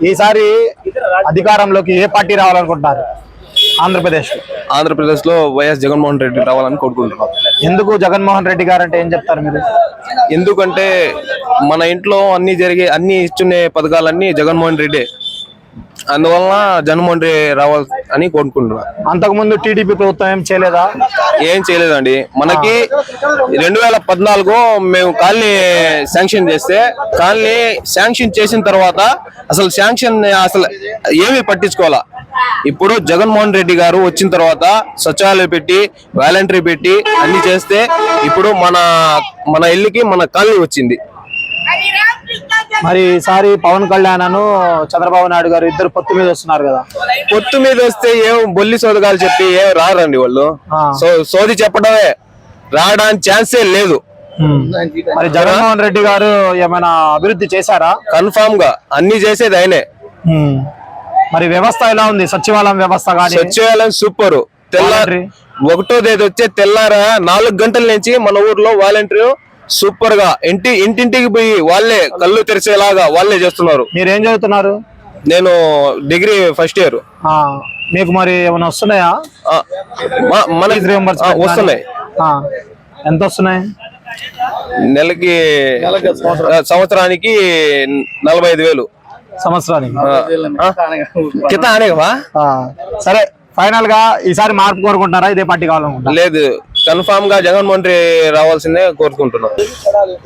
ఈసారి అధికారంలోకి ఏ పార్టీ రావాలనుకుంటున్నారు? ఆంధ్రప్రదేశ్ లో వైఎస్ జగన్మోహన్ రెడ్డి రావాలని కోరుకుంటున్నాం. ఎందుకు జగన్మోహన్ రెడ్డి గారు అంటే ఏం చెప్తారు మీరు? ఎందుకంటే మన ఇంట్లో అన్ని ఇచ్చునే పథకాలన్నీ జగన్మోహన్ రెడ్డి, అందువలన జగన్మోహన్ రెడ్డి రావాలని కోరుకుంటున్నాం. అంతకుముందు టీడీపీ ప్రభుత్వం ఏం చేయలేదా? ఏం చేయలేదండి. మనకి 2014 మేము కాలనీ శాంక్షన్ చేస్తే, కాలనీ శాంక్షన్ చేసిన తర్వాత అసలు ఏమీ పట్టించుకోవాలా. ఇప్పుడు జగన్మోహన్ రెడ్డి గారు వచ్చిన తర్వాత సచివాలయం పెట్టి, వాలంటరీ పెట్టి అన్ని చేస్తే ఇప్పుడు మన ఇల్లుకి మన కాలనీ వచ్చింది. మరి ఈసారి పవన్ కళ్యాణ్ చంద్రబాబు నాయుడు గారు ఇద్దరు పొత్తు మీద వస్తున్నారు కదా. పొత్తు మీద వస్తే ఏం బొల్లి సోదగాలు చెప్పి ఏం రారండి వాళ్ళు. సోది చెప్పడమే, రావడానికి ఛాన్సే లేదు. మరి జగన్మోహన్ రెడ్డి గారు ఏమైనా అభివృద్ధి చేశారా? కన్ఫామ్ గా అన్ని చేసేది ఆయనే. మరి వ్యవస్థ ఎలా ఉంది? సచివాలయం వ్యవస్థ కానీ? సచివాలయం సూపర్. తెల్లారి 1వ తేదీ వచ్చే తెల్లార 4 గంటల నుంచి మన ఊర్లో వాలంటీర్ సూపర్ గా ఇంటింటికి పోయి వాళ్ళే కళ్ళు తెరిచేలాగా వాళ్ళే చేస్తున్నారు. మీరేం చదువుతున్నారు? నేను డిగ్రీ ఫస్ట్ ఇయర్. మీకు మరి ఏమైనా వస్తున్నాయా? వస్తున్నాయి. ఎంత వస్తున్నాయి? నెలకి సంవత్సరానికి 45,000. సంవత్సరానికి కింద అనేకవా? సరే, ఫైనల్ గా ఈసారి మార్పు కోరుకుంటారా? ఇదే పార్టీ కావాలనుకుంటారా? లేదు, కన్ఫామ్ గా జగన్మోహన్ రెడ్డి రావాల్సిందే కోరుకుంటున్నాం.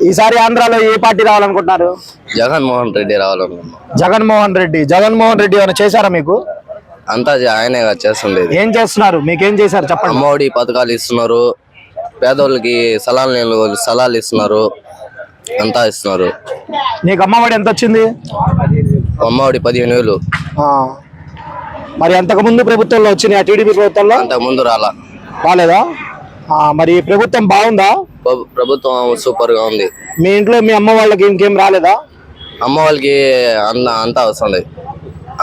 ఈసారి ఆంధ్రాలో ఏ పార్టీ రావాలనుకుంటున్నారు? జగన్మోహన్ రెడ్డి రావాలనుకుంటున్నాం. జగన్మోహన్ రెడ్డి ఏమైనా చేశారా మీకు? అంతా ఆయనే చేస్తుండేది. ఏం చేస్తున్నారు? మీకేం చేశారు చెప్పండి. అమ్మఒడి పథకాలు ఇస్తున్నారు, పేదోళ్ళకి స్థలాలు ఇస్తున్నారు, అంతా ఇస్తున్నారు. నీకు అమ్మఒడి ఎంత వచ్చింది? అమ్మఒడి 15,000. మరి అంతకు ముందు ప్రభుత్వంలో వచ్చినాయి, టీడీపీ ప్రభుత్వంలో? అంతకు ముందు రాలేదా? మరి ప్రభుత్వం బాగుందా? ప్రభుత్వం సూపర్ గా ఉంది. మీ ఇంట్లో మీ అమ్మ వాళ్ళకి ఇంకేం రాలేదా? అమ్మ వాళ్ళకి అంతా వస్తున్నాయి,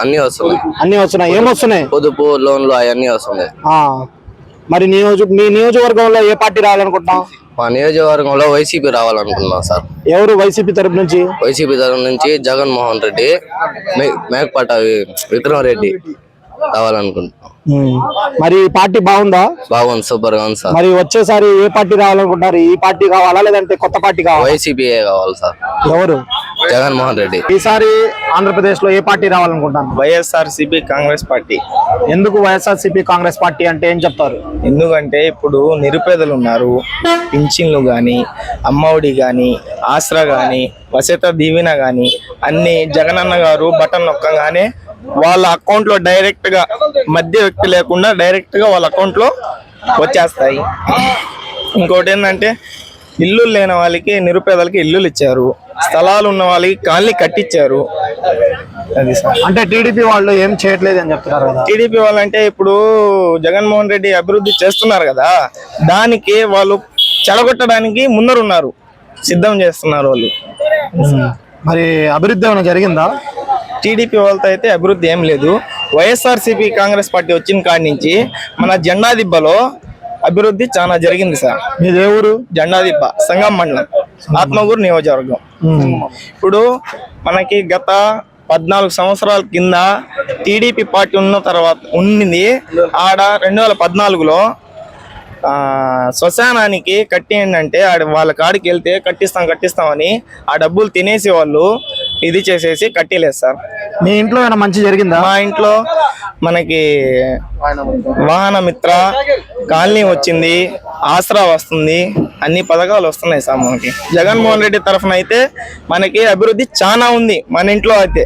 అన్ని వస్తున్నాయి. ఏమొస్తున్నాయి? పొదుపు, లోన్లు అవన్నీ వస్తున్నాయి. మరి మీ నియోజకవర్గంలో ఏ పార్టీ రావాలనుకుంటున్నాం? మా నియోజకవర్గంలో వైసీపీ రావాలనుకుంటున్నాం సార్. ఎవరు వైసీపీ తరపు నుంచి? వైసీపీ తరపు నుంచి జగన్మోహన్ రెడ్డి, మేకపాటి విక్రమరెడ్డి రావాలనుకుంటున్నాం. మరి ఈ పార్టీ బాగుందా? బాగుంది, సూపర్ గా ఉంది సార్. మరి వచ్చేసారి ఏ పార్టీ రావాలనుకుంటున్నారు? ఈ పార్టీ కావాలా లేదంటే కొత్త పార్టీ కావాలా? వైసీపీ కావాలి సార్. ఎవరు? జగన్మోహన్ రెడ్డి. ఈసారి ఆంధ్రప్రదేశ్ లో ఏ పార్టీ రావాలనుకుంటాను? వైఎస్ఆర్సీపీ కాంగ్రెస్ పార్టీ. ఎందుకు వైఎస్ఆర్సీపీ కాంగ్రెస్ పార్టీ అంటే ఏం చెప్తారు? ఎందుకంటే ఇప్పుడు నిరుపేదలు ఉన్నారు, పింఛన్లు గాని, అమ్మఒడి గాని, ఆసరా గాని, వసత దీవెన గాని అన్ని జగనన్న గారు బటన్ నొక్కగానే వాళ్ళ అకౌంట్ లో డైరెక్ట్ గా, మధ్య వ్యక్తి లేకుండా డైరెక్ట్ గా వాళ్ళ అకౌంట్ లో వచ్చేస్తాయి. ఇంకోటి ఏంటంటే ఇల్లు లేని వాళ్ళకి, నిరుపేదలకి ఇల్లులు ఇచ్చారు, స్థలాలు ఉన్న వాళ్ళకి కాలనీ కట్టించారు. అది సార్. అంటే టీడీపీ వాళ్ళు ఏం చేయట్లేదు అని చెప్తున్నారు కదా. టీడీపీ వాళ్ళు అంటే ఇప్పుడు జగన్మోహన్ రెడ్డి అభివృద్ధి చేస్తున్నారు కదా, దానికి వాళ్ళు చెడగొట్టడానికి ముందరున్నారు, సిద్ధం చేస్తున్నారు వాళ్ళు. మరి అభివృద్ధి ఏమైనా జరిగిందా? టీడీపీ వాళ్ళతో అయితే అభివృద్ధి ఏం లేదు. వైఎస్ఆర్సీపీ కాంగ్రెస్ పార్టీ వచ్చిన కాడి నుంచి మన జెండాదిబ్బలో అభివృద్ధి చాలా జరిగింది సార్. మీ దేవుడు? జెండాదిబ్బ, సంగం మండలం, ఆత్మకూరు నియోజకవర్గం. ఇప్పుడు మనకి గత 14 సంవత్సరాల కింద టీడీపీ పార్టీ ఉన్న తర్వాత ఉన్నింది. ఆడ 2014లో శ్మశానానికి కట్టేయండి అంటే వాళ్ళ కాడికి వెళ్తే కట్టిస్తామని ఆ డబ్బులు తినేసి వాళ్ళు ఇది చేసేసి కట్టలేదు సార్. మీ ఇంట్లో ఏమైనా మంచి జరిగిందా? మా ఇంట్లో మనకి వాహన మిత్ర కాలనీ వచ్చింది, ఆసరా వస్తుంది, అన్ని పథకాలు వస్తున్నాయి సార్. మనకి జగన్మోహన్ రెడ్డి తరఫున అయితే మనకి అభివృద్ధి చాలా ఉంది మన ఇంట్లో అయితే.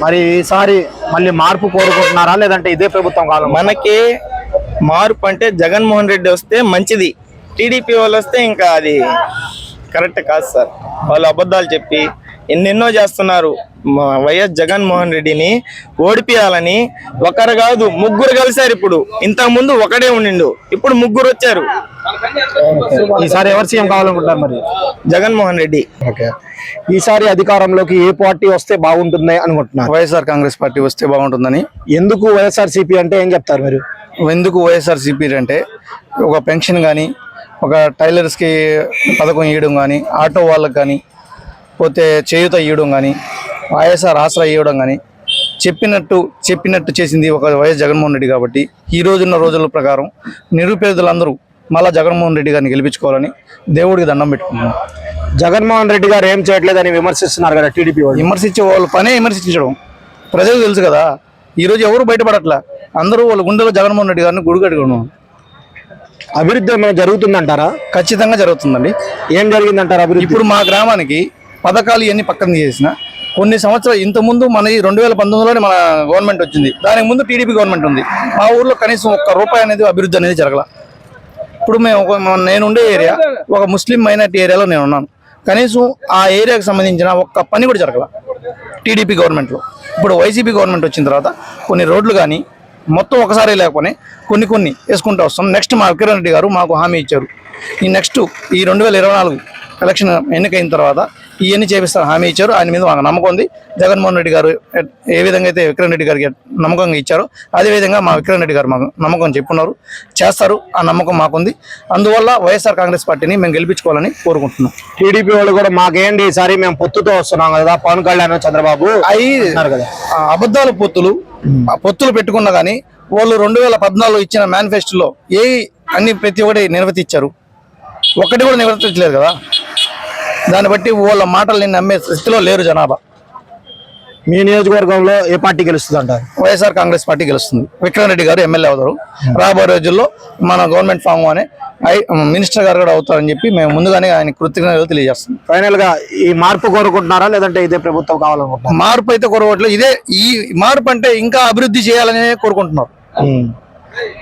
మరి ఈసారి మళ్ళీ మార్పు కోరుకుంటున్నారా లేదంటే ఇదే ప్రభుత్వం కాలం? మనకి మార్పు అంటే జగన్మోహన్ రెడ్డి వస్తే మంచిది. టీడీపీ వాళ్ళు వస్తే ఇంకా అది కరెక్ట్ కాదు సార్. వాళ్ళు అబద్ధాలు చెప్పి ఎన్నెన్నో చేస్తున్నారు. వైఎస్ జగన్మోహన్ రెడ్డిని ఓడిపియాలని ఒకరు కాదు, ముగ్గురు కలిశారు. ఇప్పుడు ఇంతకు ముందు ఒకడే ఉండిండు, ఇప్పుడు ముగ్గురు వచ్చారు. ఈసారి ఎవరు సీఎం కావాలనుకుంటారు? మరి జగన్మోహన్ రెడ్డి. ఈసారి అధికారంలోకి ఏ పార్టీ వస్తే బాగుంటుంది అనుకుంటున్నారు? వైఎస్ఆర్ కాంగ్రెస్ పార్టీ వస్తే బాగుంటుందని. ఎందుకు వైఎస్ఆర్సీపీ అంటే ఏం చెప్తారు మీరు? ఎందుకు వైఎస్ఆర్సీపీ అంటే ఒక పెన్షన్ కానీ, ఒక టైలర్స్కి పథకం ఇవ్వడం కానీ, ఆటో వాళ్ళకి కానీ, పోతే చేయూత ఇవ్వడం కానీ, వైఎస్ఆర్ ఆసరా ఇవ్వడం కానీ చెప్పినట్టు చేసింది ఒక వైఎస్ జగన్మోహన్ రెడ్డి. కాబట్టి ఈ రోజున్న రోజుల ప్రకారం నిరుపేదలందరూ మళ్ళా జగన్మోహన్ రెడ్డి గారిని గెలిపించుకోవాలని దేవుడికి దండం పెట్టుకుంటున్నాం. జగన్మోహన్ రెడ్డి గారు ఏం చేయట్లేదని విమర్శిస్తున్నారు కదా టీడీపీ వాళ్ళు. విమర్శించే వాళ్ళ పనే విమర్శించడం ప్రజలకు తెలుసు కదా. ఈరోజు ఎవరు బయటపడట్లా, అందరూ వాళ్ళ గుండెలో జగన్మోహన్ రెడ్డి గారిని గుడి కట్టుకున్నాం. అభివృద్ధి ఏమైనా జరుగుతుందంటారా? ఖచ్చితంగా జరుగుతుందండి. ఏం జరిగిందంటారా అభివృద్ధి? ఇప్పుడు మా గ్రామానికి పథకాలు ఇవన్నీ పక్కన చేసిన కొన్ని సంవత్సరాలు ఇంతకుముందు మన 2019లోనే మన గవర్నమెంట్ వచ్చింది. దానికి ముందు టీడీపీ గవర్నమెంట్ ఉంది. మా ఊర్లో కనీసం ₹1 అనేది అభివృద్ధి అనేది జరగల. ఇప్పుడు నేను ఉండే ఏరియా ఒక ముస్లిం మైనార్టీ ఏరియాలో నేను ఉన్నాను. కనీసం ఆ ఏరియాకి సంబంధించిన ఒక్క పని కూడా జరగల టీడీపీ గవర్నమెంట్లో. ఇప్పుడు వైసీపీ గవర్నమెంట్ వచ్చిన తర్వాత కొన్ని రోడ్లు కానీ మొత్తం ఒకసారి లేకపోతే కొన్ని వేసుకుంటూ వస్తాం. నెక్స్ట్ మా కిరణ్ రెడ్డి గారు మాకు హామీ ఇచ్చారు, ఈ 2024 ఎలక్షన్ ఎన్నికైన తర్వాత ఇవన్నీ చేపిస్తారు హామీ ఇచ్చారు. ఆయన మీద మాకు నమ్మకం ఉంది. జగన్మోహన్ రెడ్డి గారు ఏ విధంగా అయితే విక్రమ్ రెడ్డి గారికి నమ్మకంగా ఇచ్చారో అదేవిధంగా మా విక్రమ్ రెడ్డి గారు మాకు నమ్మకం చెప్పున్నారు, చేస్తారు. ఆ నమ్మకం మాకుంది. అందువల్ల వైఎస్ఆర్ కాంగ్రెస్ పార్టీని మేము గెలిపించుకోవాలని కోరుకుంటున్నాం. టీడీపీ వాళ్ళు కూడా మాకేంటి ఈసారి మేము పొత్తుతో వస్తున్నాం కదా, పవన్ కళ్యాణ్ చంద్రబాబు అవి కదా అబద్ధాలు పొత్తులు పెట్టుకున్నా కానీ వాళ్ళు 2014 ఇచ్చిన మేనిఫెస్టోలో అన్ని ప్రతి ఒక్కటి నిర్వర్తించారు. ఒక్కటి కూడా నిర్వర్తించలేదు కదా. దాన్ని బట్టి వాళ్ళ మాటల్ని నమ్మే స్థితిలో లేరు జనాభా. మీ నియోజకవర్గంలో ఏ పార్టీ గెలుస్తుంది అంటారు? వైఎస్ఆర్ కాంగ్రెస్ పార్టీ గెలుస్తుంది. విక్రమ్ రెడ్డి గారు ఎమ్మెల్యే అవుతారు. రాబోయే రోజుల్లో మన గవర్నమెంట్ ఫామ్ అనే మినిస్టర్ గారు కూడా అవుతారని చెప్పి మేము ముందుగానే ఆయన కృతజ్ఞతలు తెలియజేస్తాం. ఫైనల్ గా ఈ మార్పు కోరుకుంటున్నారా లేదంటే ఇదే ప్రభుత్వం కావాలనుకుంటున్నారా? మార్పు అయితే కోరుకోవట్లేదు. ఈ మార్పు అంటే ఇంకా అభివృద్ధి చేయాలని కోరుకుంటున్నారు.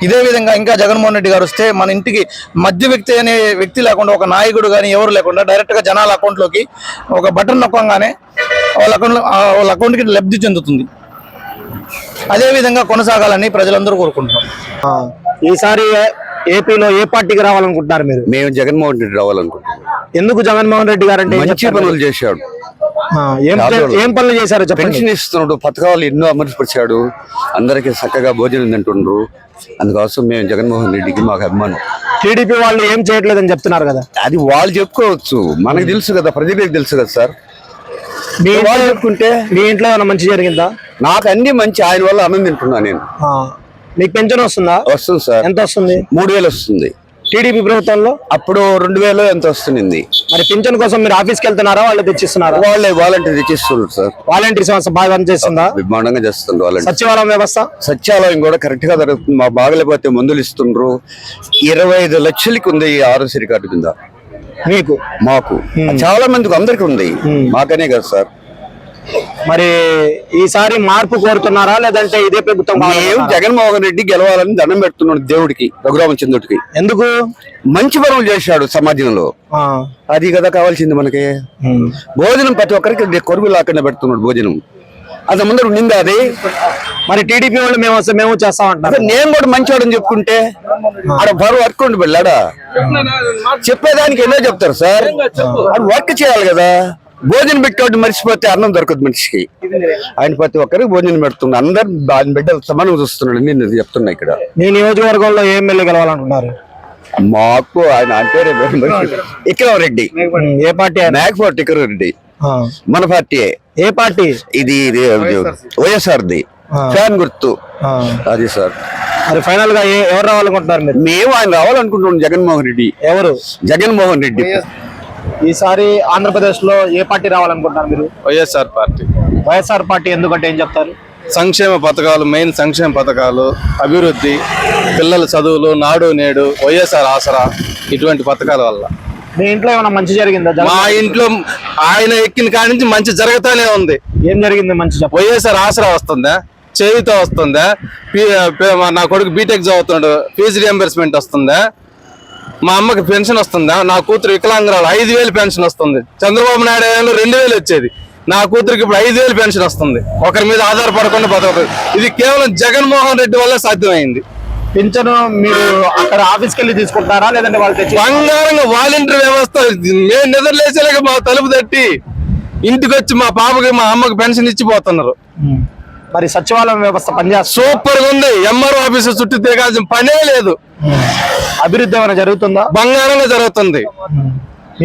ఇదే విధంగా ఇంకా జగన్మోహన్ రెడ్డి గారు వస్తే మన ఇంటికి మధ్య వ్యక్తి అనే వ్యక్తి లేకుండా, ఒక నాయకుడు కానీ ఎవరు లేకుండా డైరెక్ట్ గా జనాల అకౌంట్లోకి ఒక బటన్ నొక్కగానే వాళ్ళ అకౌంట్కి లబ్ధి చెందుతుంది. అదే విధంగా కొనసాగాలని ప్రజలందరూ కోరుకుంటున్నారు. ఈసారి ఏపీలో ఏ పార్టీకి రావాలనుకుంటున్నారు మీరు? మేము జగన్మోహన్ రెడ్డి రావాలనుకుంటున్నాం. ఎందుకు జగన్మోహన్ రెడ్డి గారు అంటే మంచి పనులు చేశాడు. ఏం పనులు చేశారు? పెన్షన్ ఇస్తున్నాడు, పథకాలు ఎన్నో అమలుపరిచాడు, అందరికీ చక్కగా భోజనం తింటుండ్రు. అందుకోసం మేము జగన్మోహన్ రెడ్డికి మాకు అభిమానం. టీడీపీ వాళ్ళు ఏం చేయట్లేదని చెప్తున్నారు కదా. అది వాళ్ళు చెప్పుకోవచ్చు, మనకు తెలుసు కదా, ప్రజలకు తెలుసు కదా సార్. వాళ్ళు చెప్పుకుంటే మీ ఇంట్లో ఏమైనా మంచి జరిగిందా? నాకు అన్ని మంచి, ఆయన వల్ల అన్నం తింటున్నా నేను. మీకు పెన్షన్ వస్తుందా? వస్తుంది సార్. ఎంత వస్తుంది? 3000 వస్తుంది. టీడీపీ ప్రభుత్వంలో అప్పుడు 2000 ఎంత వస్తుంది. మరి పింఛన్ కోసం మీరు ఆఫీస్కి వెళ్తున్నారా, వాళ్ళు తెచ్చిస్తున్నారా? వాళ్ళే వాలంటీర్ తెచ్చిస్తున్నారు సార్. వాలంటీర్ వ్యవస్థ బాగా పనిచేస్తుందా? విమానంగా చేస్తున్నారు వాళ్ళంటే. సచివాలయం వ్యవస్థ? సచివాలయం కూడా కరెక్ట్ గా జరుగుతుంది. మా బాగలేకపోతే మందులు ఇస్తుండ్రు. 25 లక్షలకి ఉంది ఈ ఆరోగ్య కార్డు కింద. మీకు? మాకు చాలా మందికి అందరికి ఉంది, మాకనే కదా సార్. మరి ఈసారి మార్పు కోరుతున్నారా లేదంటే ఇదే ప్రభుత్వం? మేము జగన్మోహన్ రెడ్డి గెలవాలని దండం పెడుతున్నాడు దేవుడికి, రఘురామచంద్రుడికి. ఎందుకు? మంచి పనులు చేశాడు సమాజంలో, అది కదా కావాల్సింది మనకి. భోజనం ప్రతి ఒక్కరికి కొరుగు లేకుండా పెడుతున్నాడు భోజనం. అంత ముందర ఉండింది అది. మరి టీడీపీ వాళ్ళు మేము చేస్తామంటారు. నేను కూడా మంచివాడని చెప్పుకుంటే ఆడ బరువు వర్క్ ఉండి వెళ్ళాడా? చెప్పేదానికి ఎన్నో చెప్తారు సార్, అది వర్క్ చేయాలి కదా. భోజనం పెట్టేవాడు మర్చిపోతే అన్నం దొరకదు మనిషికి. ఆయన ప్రతి ఒక్కరికి భోజనం పెడుతున్నాడు, అందరు ఆయన బిడ్డలు సమానం చూస్తున్నాడు. నేను చెప్తున్నా ఇక్కడ. మీ నియోజకవర్గంలో ఏ ఎమ్మెల్యే గెలవాలనుకుంటున్నారు? మాకు ఆయన అంటే విక్రమ్ రెడ్డి. ఏ పార్టీ? మేకపోతే విక్రమ్ రెడ్డి మన పార్టీ. ఏ పార్టీ? ఇది వైఎస్ఆర్ది ఫ్యాన్ గుర్తు అది సార్. మరి ఫైనల్ గా ఎవరు రావాలనుకుంటున్నారు మీరు? మేము ఆయన రావాలనుకుంటున్నాం జగన్మోహన్ రెడ్డి. ఎవరు? జగన్మోహన్ రెడ్డి. ఈసారి ఆంధ్రప్రదేశ్ లో ఏ పార్టీ రావాలనుకుంటున్నారు మీరు? వైఎస్ఆర్ పార్టీ. వైఎస్ఆర్ పార్టీ ఎందుకంటే ఏం చెప్తారు? సంక్షేమ పథకాలు, మెయిన్ సంక్షేమ పథకాలు, అభివృద్ధి, పిల్లల చదువులు, నాడు నేడు, వైఎస్ఆర్ ఆసరా, ఇటువంటి పథకాల వల్ల. మీ ఇంట్లో ఏమైనా మంచి జరిగిందా? మా ఇంట్లో ఆయన ఎక్కిన కాడి నుంచి మంచి జరుగుతానే ఉంది. ఏం జరిగింది మంచి? వైఎస్ఆర్ ఆసరా వస్తుందా, చేయుత వస్తుందా, నా కొడుకు బీటెక్ చదువుతున్నాడు ఫీజు రియంబర్స్మెంట్ వస్తుందా, మా అమ్మకి పెన్షన్ వస్తుందా, నా కూతురు వికలాంగురాలు 5000 పెన్షన్ వస్తుంది. చంద్రబాబు నాయుడు 2000 వచ్చేది, నా కూతురికి ఇప్పుడు 5000 పెన్షన్ వస్తుంది. ఒకరి మీద ఆధారపడకుండా బతకదు. ఇది కేవలం జగన్మోహన్ రెడ్డి వల్ల సాధ్యమైంది. పింఛను మీరు అక్కడ ఆఫీస్కి వెళ్ళి తీసుకుంటారా లేదంటే వాళ్ళు తెచ్చి? బంగారంగా వాలంటీర్ వ్యవస్థ. మేము నిద్రలేసేలాగా మా తలుపు తట్టి ఇంటికి వచ్చి మా పాపకి మా అమ్మకి పెన్షన్ ఇచ్చిపోతున్నారు. మరి సచివాలయం వ్యవస్థ పనిచేస్తుంది? సూపర్ గా ఉంది. ఎంఆర్ఓ ఆఫీసు చుట్టూ తిరగాల్సిన పనే లేదు. అభివృద్ధి ఏమైనా జరుగుతుందా? బంగారంగా జరుగుతుంది.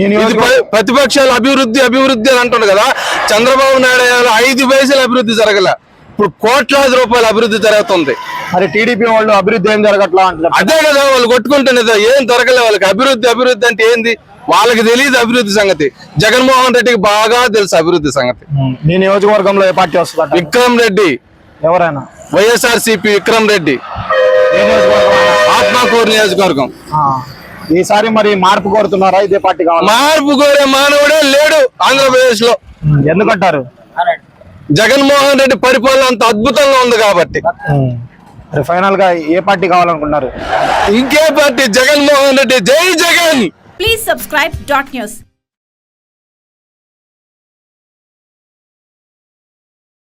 ఈ నియోజకవర్గం- ప్రతిపక్షాలు అభివృద్ధి అభివృద్ధి అని అంటున్నారు కదా, చంద్రబాబు నాయుడు 5 పైసలు అభివృద్ధి జరగల, ఇప్పుడు కోట్లాది రూపాయల అభివృద్ధి జరుగుతుంది. మరి టీడీపీ వాళ్ళు అభివృద్ధి ఏం జరగట్లా అంటున్నారు. అదే కదా వాళ్ళు కొట్టుకుంటున్నది, ఏం దొరకలే వాళ్ళకి. అభివృద్ధి అభివృద్ధి అంటే ఏంది వాళ్ళకి తెలియదు అభివృద్ధి సంగతి. జగన్మోహన్ రెడ్డికి బాగా తెలుసు అభివృద్ధి సంగతి. మీ నియోజకవర్గంలో ఏ పార్టీ వస్తుంది? విక్రమ్ రెడ్డి, ఎవరైనా వైఎస్ఆర్సీపీ విక్రమ్ రెడ్డి, ఏ నియోజకవర్గం? ఆత్మకూరు నియోజకవర్గం. ఈసారి మరి మార్పు కోరుతున్నారా? ఇదే పార్టీ కావాలి? మార్పు కోరే మానవుడే లేడు ఆంధ్రప్రదేశ్ లో. ఎందుకంటారు? జగన్మోహన్ రెడ్డి పరిపాలన అంత అద్భుతంగా ఉంది కాబట్టి. మరి ఫైనల్ గా ఏ పార్టీ కావాలనుకుంటున్నారు? ఇంకే పార్టీ? జగన్మోహన్ రెడ్డి. జై Jagan. Please subscribe Dot News.